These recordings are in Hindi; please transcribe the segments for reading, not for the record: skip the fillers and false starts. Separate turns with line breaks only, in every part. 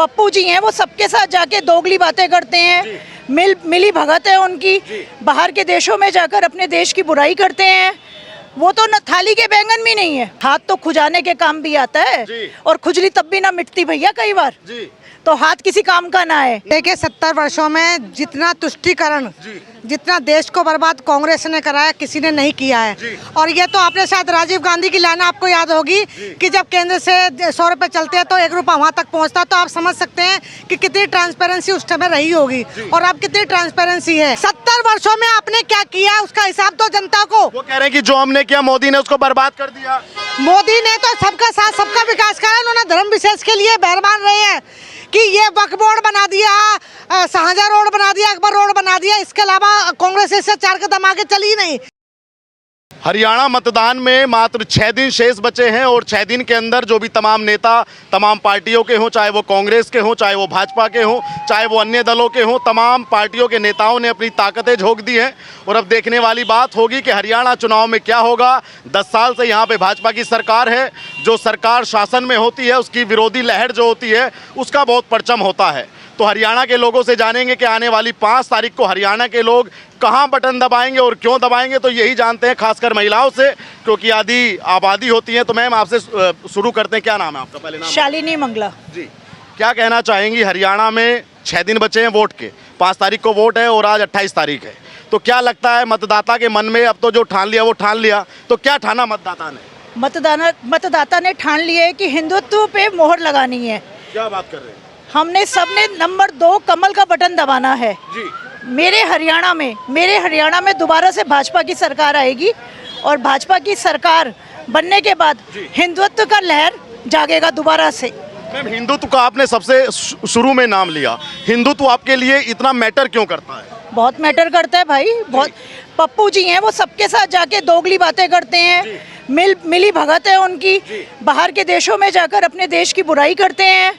पप्पू जी हैं, वो सबके साथ जाके दोगली बातें करते हैं, मिली भगत है उनकी, बाहर के देशों में जाकर अपने देश की बुराई करते हैं। वो तो न थाली के बैंगन भी नहीं है, हाथ तो खुजाने के काम भी आता है, और खुजली तब भी ना मिटती भैया कई बार, तो हाथ किसी काम का ना है।
देखिए 70 वर्षों में जितना तुष्टीकरण, जितना देश को बर्बाद कांग्रेस ने कराया, किसी ने नहीं किया है। और ये तो आपने शायद राजीव गांधी की लाइन आपको याद होगी कि जब केंद्र से 100 रुपए चलते हैं तो 1 रुपया वहाँ तक पहुँचता, तो आप समझ सकते हैं कि कितनी ट्रांसपेरेंसी उस समय रही होगी और अब कितनी ट्रांसपेरेंसी है। 70 वर्षों में आपने क्या किया, उसका हिसाब तो जनता को।
वो कह रहे हैं कि जो हमने किया मोदी ने उसको बर्बाद कर दिया।
मोदी ने तो सबका साथ सबका विकास करा, उन्होंने धर्म विशेष के लिए मेहरबान रहे हैं कि ये वक्फ बोर्ड बना दिया, शाहजहां रोड बना दिया, अकबर रोड बना दिया, इसके अलावा कांग्रेस इससे 4 कदम आगे चली नहीं।
हरियाणा मतदान में मात्र 6 दिन शेष बचे हैं और 6 दिन के अंदर जो भी तमाम नेता तमाम पार्टियों के हों, चाहे वो कांग्रेस के हों, चाहे वो भाजपा के हों, चाहे वो अन्य दलों के हों, तमाम पार्टियों के नेताओं ने अपनी ताकतें झोंक दी हैं। और अब देखने वाली बात होगी कि हरियाणा चुनाव में क्या होगा। 10 साल से यहाँ पे भाजपा की सरकार है, जो सरकार शासन में होती है उसकी विरोधी लहर जो होती है उसका बहुत परचम होता है। तो हरियाणा के लोगों से जानेंगे कि आने वाली 5 तारीख को हरियाणा के लोग कहां बटन दबाएंगे और क्यों दबाएंगे, तो यही जानते हैं खासकर महिलाओं से, क्योंकि आधी आबादी होती है। तो मैम आपसे शुरू करते हैं, क्या नाम है आपका? पहले नाम।
शालिनी मंगला
जी, क्या कहना चाहेंगी? हरियाणा में 6 दिन बचे हैं वोट के, 5 तारीख को वोट है और आज 28 तारीख है, तो क्या लगता है मतदाता के मन में? अब तो जो ठान लिया वो ठान लिया, तो क्या ठाना मतदाता ने?
मतदाता ने ठान लिया है कि हिंदुत्व पे मोहर लगानी है।
क्या बात कर रहे हैं?
हमने सबने नंबर 2 कमल का बटन दबाना है।
जी,
मेरे हरियाणा में दोबारा से भाजपा की सरकार आएगी और भाजपा की सरकार बनने के बाद हिंदुत्व का लहर जागेगा दोबारा से।
मैम, हिंदुत्व का आपने सबसे शुरू में नाम लिया, हिंदुत्व आपके लिए इतना मैटर क्यों करता है?
बहुत मैटर करता है भाई, बहुत। पप्पू जी हैं, वो सबके साथ जाके दोगली बातें करते हैं, मिली भगत है उनकी, बाहर के देशों में जाकर अपने देश की बुराई करते हैं।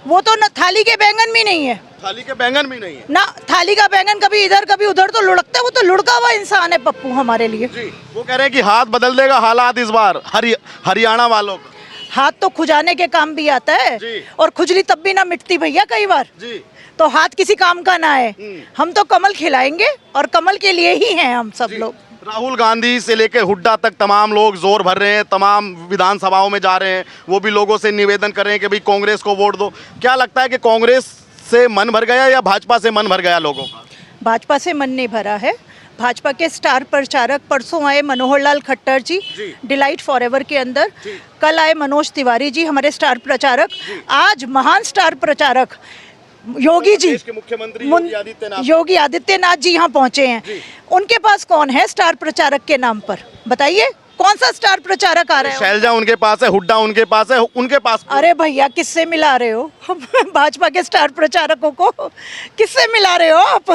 वो तो न थाली के बैंगन भी नहीं है,
थाली के बैंगन भी नहीं है
ना, थाली का बैंगन कभी इधर कभी उधर तो लुढ़कता है, वो तो लुढ़का हुआ इंसान है पप्पू हमारे लिए।
जी, वो कह रहे हैं कि हाथ बदल देगा हालात इस बार हरियाणा वालों का।
हाथ तो खुजाने के काम भी आता है, और खुजली तब भी ना मिटती भैया कई बार, तो हाथ किसी काम का ना है। हम तो कमल खिलाएंगे और कमल के लिए ही हैं हम सब लोग।
राहुल गांधी से लेकर हुड्डा तक तमाम लोग जोर भर रहे हैं, तमाम विधानसभाओं में जा रहे हैं, वो भी लोगों से निवेदन कर रहे हैं कि भाई कांग्रेस को वोट दो। क्या लगता है कि कांग्रेस से मन भर गया या भाजपा से मन भर गया लोगों का?
भाजपा से मन नहीं भरा है। भाजपा के स्टार प्रचारक परसों आए मनोहर लाल खट्टर जी डिलाइट फॉरएवर के अंदर, कल आए मनोज तिवारी जी हमारे स्टार प्रचारक, आज महान स्टार प्रचारक योगी जी,
मुख्यमंत्री
योगी आदित्यनाथ जी यहाँ पहुँचे हैं। उनके पास कौन है स्टार प्रचारक के नाम पर? बताइए, कौन सा स्टार प्रचारक आ रहा है?
शैलजा उनके पास है, हुड्डा उनके पास है, उनके पास।
अरे भैया, किससे मिला रहे हो? भाजपा के स्टार प्रचारकों को किससे मिला रहे हो आप?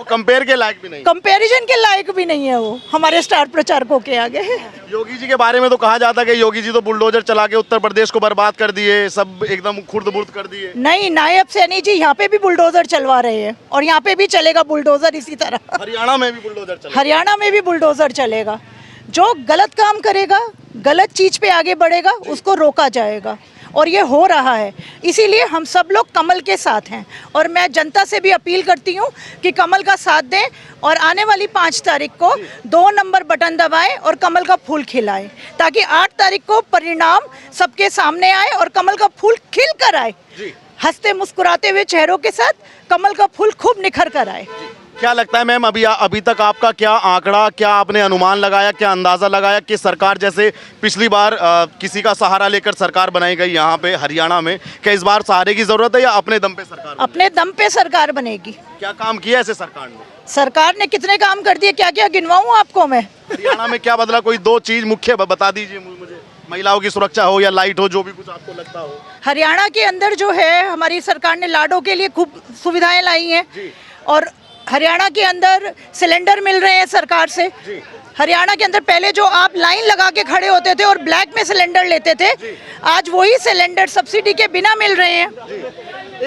कंपेयर के लायक भी नहीं,
कंपैरिजन के लायक भी नहीं है वो हमारे स्टार प्रचारकों के आगे।
योगी जी के बारे में तो कहा जाता है कि योगी जी तो बुलडोजर चला के उत्तर प्रदेश को बर्बाद कर दिए, सब एकदम खुर्द-बुर्द कर दिए।
नहीं, नायब सैनी जी यहाँ पे भी बुलडोजर चलवा रहे हैं और यहाँ पे भी चलेगा बुलडोजर इसी तरह।
हरियाणा में भी बुलडोजर चलेगा?
हरियाणा में भी बुलडोजर चलेगा। जो गलत काम करेगा, गलत चीज पे आगे बढ़ेगा, उसको रोका जाएगा, और ये हो रहा है। इसीलिए हम सब लोग कमल के साथ हैं और मैं जनता से भी अपील करती हूँ कि कमल का साथ दें और आने वाली 5 तारीख को 2 नंबर बटन दबाएं और कमल का फूल खिलाएं, ताकि 8 तारीख को परिणाम सबके सामने आए और कमल का फूल खिल कर आए, हंसते मुस्कुराते हुए चेहरों के साथ कमल का फूल खूब निखर कर आए।
क्या लगता है मैम, अभी तक आपका क्या आंकड़ा, क्या आपने अनुमान लगाया, क्या अंदाजा लगाया कि सरकार जैसे पिछली बार किसी का सहारा लेकर सरकार बनाई गई यहाँ पे हरियाणा में, क्या इस बार सहारे की जरूरत है या अपने दम पे सरकार? अपने
दम पे सरकार बनेगी।
क्या काम किया ऐसे सरकार ने?
सरकार ने कितने काम कर दिए, क्या क्या गिनवाऊं आपको मैं?
हरियाणा में क्या बदला? कोई 2 चीज मुख्य बता दीजिए मुझे, महिलाओं की सुरक्षा हो या लाइट हो, जो भी कुछ आपको लगता हो।
हरियाणा के अंदर जो है हमारी सरकार ने लाडों के लिए खूब सुविधाएं लाई हैं, और हरियाणा के अंदर सिलेंडर मिल रहे हैं सरकार से, हरियाणा के अंदर पहले जो आप लाइन लगा के खड़े होते थे और ब्लैक में सिलेंडर लेते थे, आज वही सिलेंडर सब्सिडी के बिना मिल रहे हैं,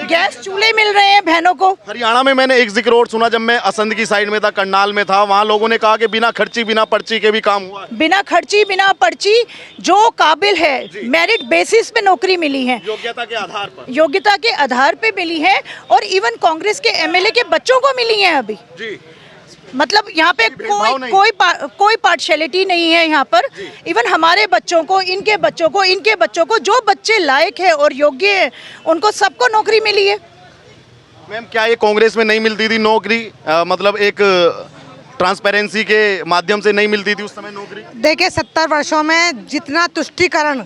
गैस चूल्हे मिल रहे हैं बहनों को।
हरियाणा में मैंने एक जिक्र और सुना, जब मैं असंध की साइड में था, करनाल में था, वहाँ लोगों ने कहा कि बिना खर्ची बिना पर्ची के भी काम हुआ है।
बिना खर्ची बिना पर्ची, जो काबिल है मेरिट बेसिस पे नौकरी मिली है,
योग्यता के आधार पर,
योग्यता के आधार पे मिली है, और इवन कांग्रेस के एमएलए के बच्चों को मिली है अभी।
जी
मतलब यहाँ पे कोई पार्शियलिटी नहीं है यहाँ पर। इवन हमारे बच्चों को, इनके बच्चों को जो बच्चे लायक है और योग्य है, उनको सबको नौकरी मिली है।
मैम, क्या ये कांग्रेस में नहीं मिलती थी नौकरी? मतलब एक ट्रांसपेरेंसी के माध्यम से नहीं मिलती थी उस समय नौकरी?
देखिए 70 वर्षों में जितना तुष्टीकरण,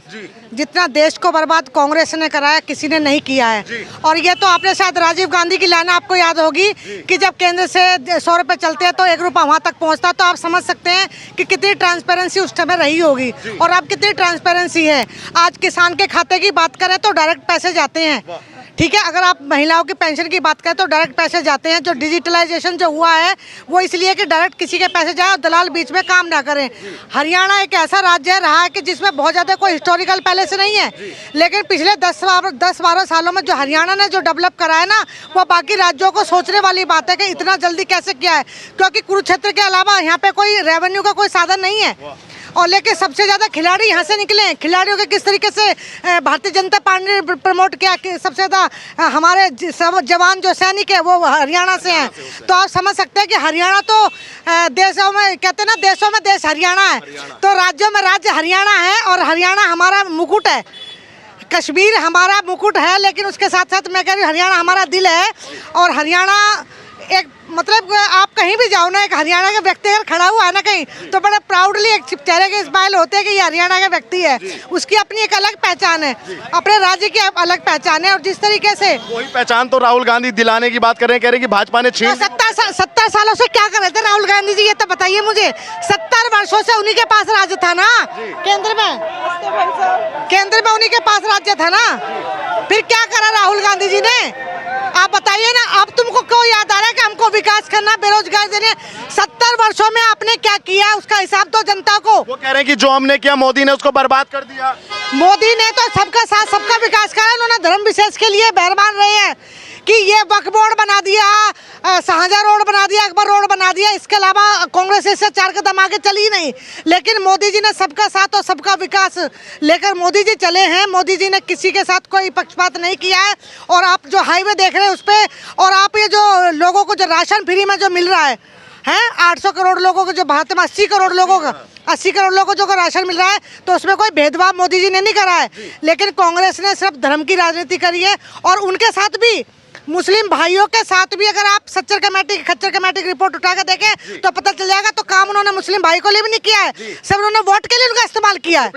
जितना देश को बर्बाद कांग्रेस ने कराया, किसी ने नहीं किया है। और ये तो आपने शायद राजीव गांधी की लाइन आपको याद होगी कि जब केंद्र से 100 रुपये चलते हैं तो 1 रुपया वहाँ तक पहुँचता, तो आप समझ सकते हैं कि कितनी ट्रांसपेरेंसी उस समय रही होगी और अब कितनी ट्रांसपेरेंसी है। आज किसान के खाते की बात करें तो डायरेक्ट पैसे जाते हैं, ठीक है। अगर आप महिलाओं की पेंशन की बात करें तो डायरेक्ट पैसे जाते हैं। जो डिजिटलाइजेशन जो हुआ है वो इसलिए कि डायरेक्ट किसी के पैसे जाए और दलाल बीच में काम ना करें। हरियाणा एक ऐसा राज्य रहा है कि जिसमें बहुत ज़्यादा कोई हिस्टोरिकल पैलेस नहीं है, लेकिन पिछले 10-12 सालों में जो हरियाणा ने जो डेवलप करा है ना, वो बाकी राज्यों को सोचने वाली बात है कि इतना जल्दी कैसे किया है, क्योंकि कुरुक्षेत्र के अलावा यहाँ पे कोई रेवेन्यू का कोई साधन नहीं है। और लेकिन सबसे ज़्यादा खिलाड़ी यहाँ से निकले हैं। खिलाड़ियों के किस तरीके से भारतीय जनता पार्टी ने प्रमोट किया कि सबसे ज़्यादा हमारे जवान जो सैनिक है वो हरियाणा से हैं। तो आप समझ सकते हैं कि हरियाणा तो देशों में, कहते हैं ना, देशों में देश हरियाणा है, तो राज्यों में राज्य हरियाणा है। और हरियाणा हमारा मुकुट है, कश्मीर हमारा मुकुट है, लेकिन उसके साथ साथ मैं कह रही हूँ हरियाणा हमारा दिल है। और हरियाणा एक, मतलब आप कहीं भी जाओ ना, एक हरियाणा का व्यक्ति अगर खड़ा हुआ है ना कहीं, तो बड़ा प्राउडली एक चेहरे के स्माइल होते हैं कि ये हरियाणा का व्यक्ति है। उसकी अपनी एक अलग पहचान है, अपने राज्य की अलग पहचान है। और जिस तरीके से
वही पहचान तो राहुल गांधी दिलाने की बात कर रहे हैं, कह रहे हैं कि भाजपा ने
70 सालों से क्या कर रहे थे राहुल गांधी जी, ये तो बताइए मुझे। 70 वर्षों से उन्हीं के पास राज्य था ना, केंद्र में उन्हीं के पास राज्य था ना, फिर क्या करा राहुल गांधी जी ने, आप बताइए ना। अब तुमको क्यों याद आ रहा है कि हमको विकास करना, बेरोजगार देने? 70 वर्षों में आपने क्या किया, उसका हिसाब तो जनता को।
वो कह रहे हैं कि जो हमने किया मोदी ने उसको बर्बाद कर दिया।
मोदी ने तो सबका साथ सबका विकास करा, उन्होंने धर्म विशेष के लिए मेहरबान रहे हैं कि ये वक्फ बोर्ड बना दिया, शाहजहां रोड बना दिया, अकबर रोड बना दिया। इसके अलावा कांग्रेस इससे 4 कदम आगे चली नहीं। लेकिन मोदी जी ने सबका साथ और सबका विकास लेकर मोदी जी चले हैं। मोदी जी ने किसी के साथ कोई पक्षपात नहीं किया है। और आप जो हाईवे देख रहे हैं उस पर, और आप ये जो लोगों को जो राशन फ्री में जो मिल रहा है 800 करोड़ लोगों को, जो भारत में 80 करोड़ लोगों का 80 करोड़ लोगों को जो राशन मिल रहा है, तो उसमें कोई भेदभाव मोदी जी ने नहीं करा है। लेकिन कांग्रेस ने सिर्फ धर्म की राजनीति करी है। और उनके साथ भी, मुस्लिम भाइयों के साथ भी, अगर आप खच्चर कमेटी की रिपोर्ट उठा कर देखें तो पता चल जाएगा, तो काम उन्होंने मुस्लिम भाई को लिए भी नहीं किया है, सब उन्होंने वोट के लिए उनका इस्तेमाल किया है।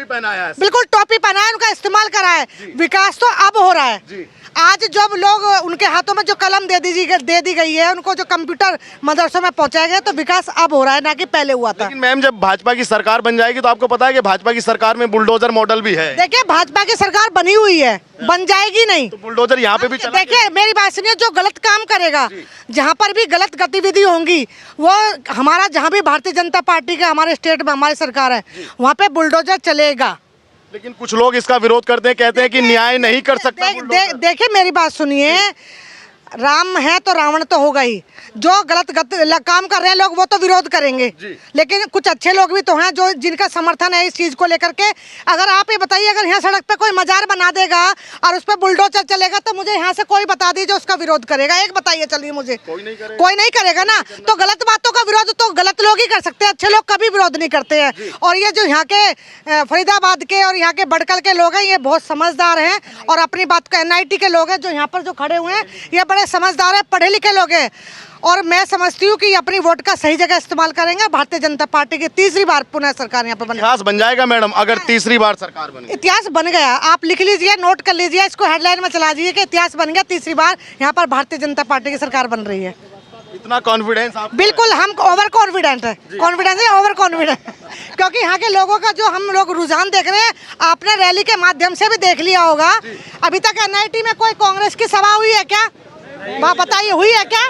बिल्कुल टोपी पहनाया, उनका इस्तेमाल करा है। विकास तो अब हो रहा है। आज जब लोग उनके हाथों में जो कलम दे दी गई है, उनको जो कंप्यूटर मदरसों में पहुंचाया गया, तो विकास अब हो रहा है, ना कि पहले हुआ था।
लेकिन मैम, जब भाजपा की सरकार बन जाएगी तो आपको पता है कि भाजपा की सरकार में बुलडोजर मॉडल भी है।
देखिए भाजपा की सरकार बनी हुई है, बन जाएगी नहीं
तो बुलडोजर यहाँ पे भी चला।
देखिए मेरी बात सुनिए, जो गलत काम करेगा, जहाँ पर भी गलत गतिविधि होंगी, वो हमारा, जहाँ भी भारतीय जनता पार्टी का हमारे स्टेट में हमारी सरकार है, वहाँ पे बुलडोजर चलेगा।
लेकिन कुछ लोग इसका विरोध करते हैं, कहते हैं कि न्याय नहीं कर सकता।
देखिए मेरी बात सुनिए, राम है तो रावण तो होगा ही। जो गलत काम कर रहे हैं लोग, वो तो विरोध करेंगे, लेकिन कुछ अच्छे लोग भी तो हैं जो, जिनका समर्थन है इस चीज को लेकर के। अगर आप ये बताइए, अगर यहाँ सड़क पे कोई मजार बना देगा और उस पर बुलडोजर चलेगा, तो मुझे यहाँ से कोई बता दीजिए उसका विरोद करेगा, एक बताइए, चलिए मुझे। कोई नहीं करेगा ना। तो गलत बातों का विरोध तो गलत लोग ही कर सकते हैं, अच्छे लोग कभी विरोध नहीं करते हैं। और ये जो यहाँ के फरीदाबाद के और यहाँ के बड़कल के लोग हैं, ये बहुत समझदार हैं और अपनी बात को, NIT के लोग हैं जो यहाँ पर जो खड़े हुए हैं, ये बड़े समझदार है, पढ़े लिखे लोग हैं। और मैं समझती हूँ कि अपनी वोट का सही जगह इस्तेमाल करेंगे। भारतीय जनता पार्टी की तीसरी बार पुनः सरकार यहाँ पर बने।
इतिहास बन जाएगा मैडम, अगर तीसरी बार सरकार बने।
इतिहास बन गया, आप लिख लीजिए, नोट कर लीजिए, इसको हेडलाइन में चला दीजिए कि इतिहास बन गया, तीसरी बार यहाँ पर भारतीय जनता पार्टी की सरकार बन रही है।
इतना कॉन्फिडेंस आप?
बिल्कुल, हम ओवर कॉन्फिडेंट है, कॉन्फिडेंस है, ओवर कॉन्फिडेंट। क्योंकि यहाँ के लोगों का जो हम लोग रुझान देख रहे हैं, आपने रैली के माध्यम से भी देख लिया होगा। अभी तक NIT में कोई कांग्रेस की सभा हुई है क्या? बताइए, हुई है क्या?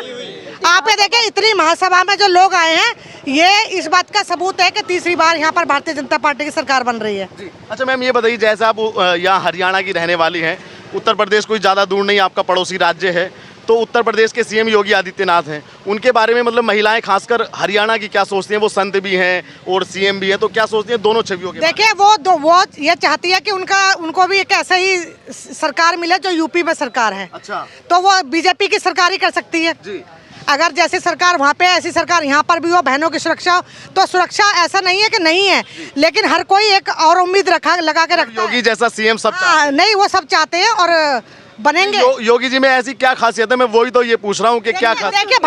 आप ये देखें, इतनी महासभा में जो लोग आए हैं, ये इस बात का सबूत है कि तीसरी बार यहाँ पर भारतीय जनता पार्टी की सरकार बन रही है।
अच्छा मैम, ये बताइए, जैसे आप यहाँ हरियाणा की रहने वाली हैं, उत्तर प्रदेश कोई ज़्यादा दूर नहीं, आपका पड़ोसी राज्य है, तो उत्तर प्रदेश के सीएम योगी आदित्यनाथ हैं, उनके बारे में मतलब महिलाएं खासकर हरियाणा की क्या सोचती हैं? वो संत भी हैं और सीएम भी हैं, तो क्या सोचती हैं दोनों छवियों के?
देखिए, वो ये चाहती है कि उनको भी एक ऐसा ही सरकार मिले जो यूपी में सरकार है।
अच्छा,
तो वो बीजेपी की सरकार ही कर सकती है
जी।
अगर जैसी सरकार वहाँ पे ऐसी सरकार यहाँ पर भी हो, बहनों की सुरक्षा हो, तो सुरक्षा ऐसा नहीं है कि नहीं है, लेकिन हर कोई एक और उम्मीद लगा के रखता है।
योगी जैसा सीएम सब चाहते हैं।
नहीं, वो सब चाहते हैं और बनेंगे।
योगी जी में ऐसी क्या खासियत है? मैं वही तो ये पूछ रहा हूँ कि क्या खासियत?
देखिए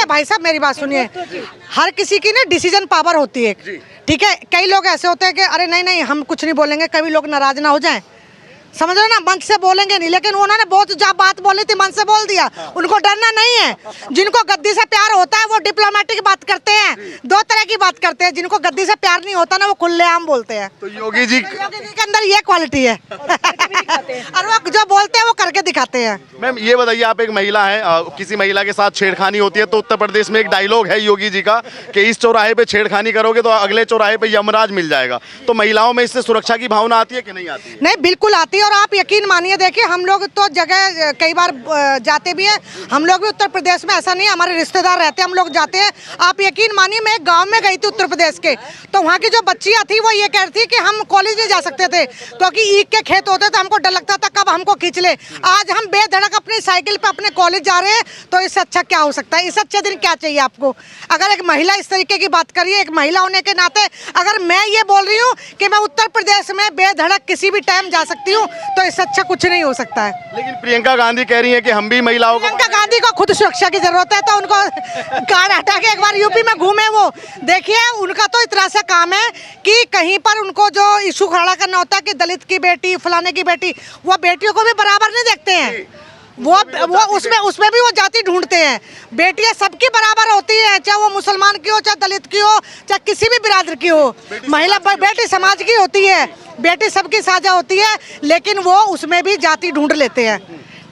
भाई साहब, मेरी बात सुनिए। हर किसी की ना डिसीजन पावर होती है, ठीक है। कई लोग ऐसे होते हैं कि अरे नहीं हम कुछ नहीं बोलेंगे, कभी लोग नाराज ना हो जाएं, समझ रहे हो ना, मंच से बोलेंगे नहीं, लेकिन उन्होंने बहुत जब बात बोली थी मन से बोल दिया। उनको डरना नहीं है। जिनको गद्दी से प्यार होता है वो डिप्लोमेटिक बात करते हैं, दो तरह की बात करते हैं। जिनको गद्दी से प्यार नहीं होता ना, वो खुलेआम बोलते हैं।
तो योगी जी
के अंदर ये क्वालिटी है और वो जो बोलते हैं वो करके दिखाते हैं।
मैम ये बताइए, आप एक महिला हैं, किसी महिला के साथ छेड़खानी होती है तो उत्तर प्रदेश में एक डायलॉग है योगी जी का कि इस चौराहे पे छेड़खानी करोगे तो अगले चौराहे पे यमराज मिल जाएगा। तो महिलाओं में इससे सुरक्षा की भावना आती है कि नहीं आती है?
नहीं, बिल्कुल आती है। और आप यकीन मानिए, देखिए हम लोग तो जगह कई बार जाते भी हैं, हम लोग भी उत्तर प्रदेश में, ऐसा नहीं है, हमारे रिश्तेदार रहते हैं, हम लोग जाते हैं। आप यकीन मानिए, मैं एक गांव में गई थी उत्तर प्रदेश के, तो वहाँ की जो बच्चियाँ थी वो ये कह रही थी कि हम कॉलेज नहीं जा सकते थे क्योंकि ईख के खेत होते थे, हमको डर लगता था कब हमको खींच ले। आज हम बेधड़क अपनी साइकिल पे अपने कॉलेज जा रहे हैं, तो इससे अच्छा क्या हो सकता है? इससे अच्छे दिन क्या चाहिए आपको? अगर एक महिला इस तरीके की बात करिए, एक महिला होने के नाते अगर मैं ये बोल रही हूँ कि मैं उत्तर प्रदेश में बेधड़क किसी भी टाइम जा सकती हूँ, तो इससे अच्छा कुछ नहीं हो सकता है।
लेकिन प्रियंका गांधी कह रही है कि हम भी महिलाओं को,
प्रियंका गांधी को खुद सुरक्षा की जरूरत है, तो उनको कार हटा के एक बार यूपी में घूमे। वो देखिए, उनका तो इतना सा काम है कि कहीं पर उनको जो इशू खड़ा करना होता है कि दलित की बेटी, फलाने की बेटी, वो बेटियों को भी बराबर नहीं देखते हैं। वो उसमें भी वो जाति ढूंढते हैं। बेटियां सबकी बराबर होती है, चाहे वो मुसलमान की हो, चाहे दलित की हो, चाहे किसी भी बिरादर की हो। महिला बेटी समाज की होती है, बेटी सबकी साझा होती है, लेकिन वो उसमें भी जाति ढूंढ लेते हैं,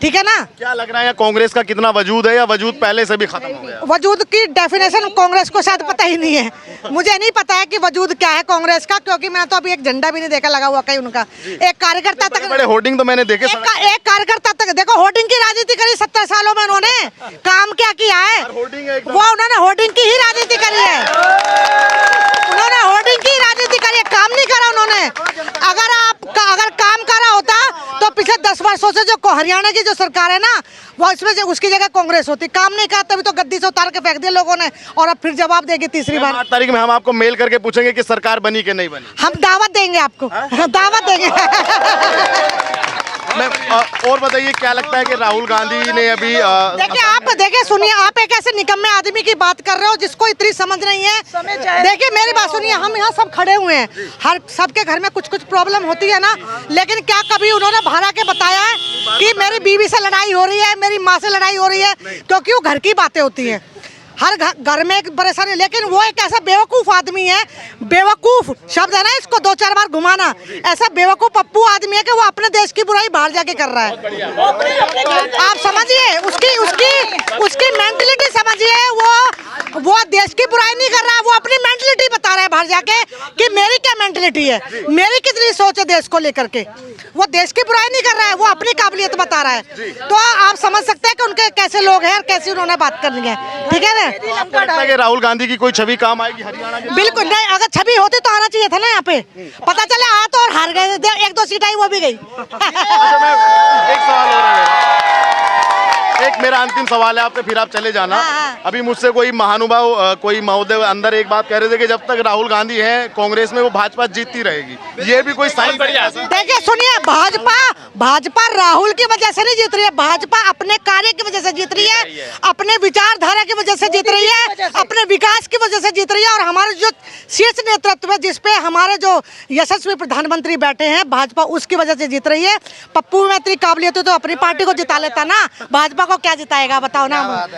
ठीक है ना।
क्या लग रहा है कांग्रेस का कितना वजूद है या वजूद पहले से भी खत्म हो गया?
वजूद की डेफिनेशन कांग्रेस को शायद पता ही नहीं है। मुझे नहीं पता है कि वजूद क्या है कांग्रेस का, क्योंकि मैं तो अभी एक झंडा भी नहीं देखा लगा हुआ कहीं उनका। एक कार्यकर्ता तक,
बड़े होर्डिंग तो मैंने देखे।
एक कार्यकर्ता तक देखो, होर्डिंग की राजनीति करी 70 सालों में उन्होंने काम क्या किया है? वो उन्होंने होर्डिंग की ही राजनीति करी है, उन्होंने होर्डिंग की राजनीति करी है, काम नहीं करा उन्होंने। अगर काम करा होता तो पिछले 10 वर्षों से जो हरियाणा की जो सरकार है ना, वो इसमें उसकी जगह कांग्रेस होती। काम नहीं करा तभी तो गद्दी से उतार के फेंक दिया लोगों ने, और अब फिर जवाब देगी तीसरी बार।
8 तारीख में हम आपको मेल करके पूछेंगे कि सरकार बनी कि नहीं बनी।
हम दावत देंगे आपको, दावत देंगे।
और बताइए, क्या लगता है कि राहुल गांधी ने अभी
देखिए सुनिए, आप एक ऐसे निकम्मे आदमी की बात कर रहे हो जिसको इतनी समझ नहीं है। देखिए मेरी बात सुनिए, हम यहाँ सब खड़े हुए हैं, हर सबके घर में कुछ प्रॉब्लम होती है ना, लेकिन क्या कभी उन्होंने भरा के बताया है कि मेरी बीवी से लड़ाई हो रही है, मेरी माँ से लड़ाई हो रही है? क्योंकि वो घर की बातें होती हैं, हर घर में एक परेशानी। लेकिन वो एक ऐसा बेवकूफ आदमी है, बेवकूफ शब्द है ना, इसको 2-4 बार घुमाना, ऐसा बेवकूफ पप्पू आदमी है कि वो अपने देश की बुराई बाहर जाके कर रहा है। आप समझिए, उसकी मेंटलिटी समझिए। वो देश की बुराई नहीं कर रहा है, वो अपनी मेंटलिटी बता रहा है बाहर जाके कि मेरी क्या मेंटलिटी है, मेरी कितनी सोच है देश को लेकर के। वो देश की बुराई नहीं कर रहा है, वो अपनी काबिलियत बता रहा है। तो आप समझ सकते हैं कि उनके कैसे लोग हैं और कैसे उन्होंने बात करनी है, ठीक है ना।
आपको लगता है कि राहुल गांधी की कोई छवि काम आएगी हरियाणा के?
बिल्कुल नहीं, अगर छवि होती तो आना चाहिए था ना यहाँ पे। पता चले आ तो और हार गए, 1-2 सीट आई वो भी गई।
अच्छा, मैं एक सवाल हो रहा है, एक मेरा अंतिम सवाल है आपसे, फिर आप चले जाना। अभी मुझसे कोई महानुभाव, कोई महोदय अंदर एक बात कह रहे थे कि जब तक राहुल गांधी है कांग्रेस में वो भाजपा जीतती रहेगी। ये भी कोई साइन?
देखिए सुनिए, भाजपा राहुल की वजह से नहीं जीत रही है, भाजपा अपने कार्य की वजह से जीत रही है, अपने विचारधारा की वजह से जीत रही है, अपने विकास की वजह से जीत रही है। और हमारे जो शीर्ष नेतृत्व है, जिसपे हमारे जो यशस्वी प्रधानमंत्री बैठे हैं, भाजपा उसकी वजह से जीत रही है। पप्पू में इतनी काबिलियत हो तो अपनी पार्टी को जिता लेता ना, भाजपा को क्या जिताएगा बताओ ना।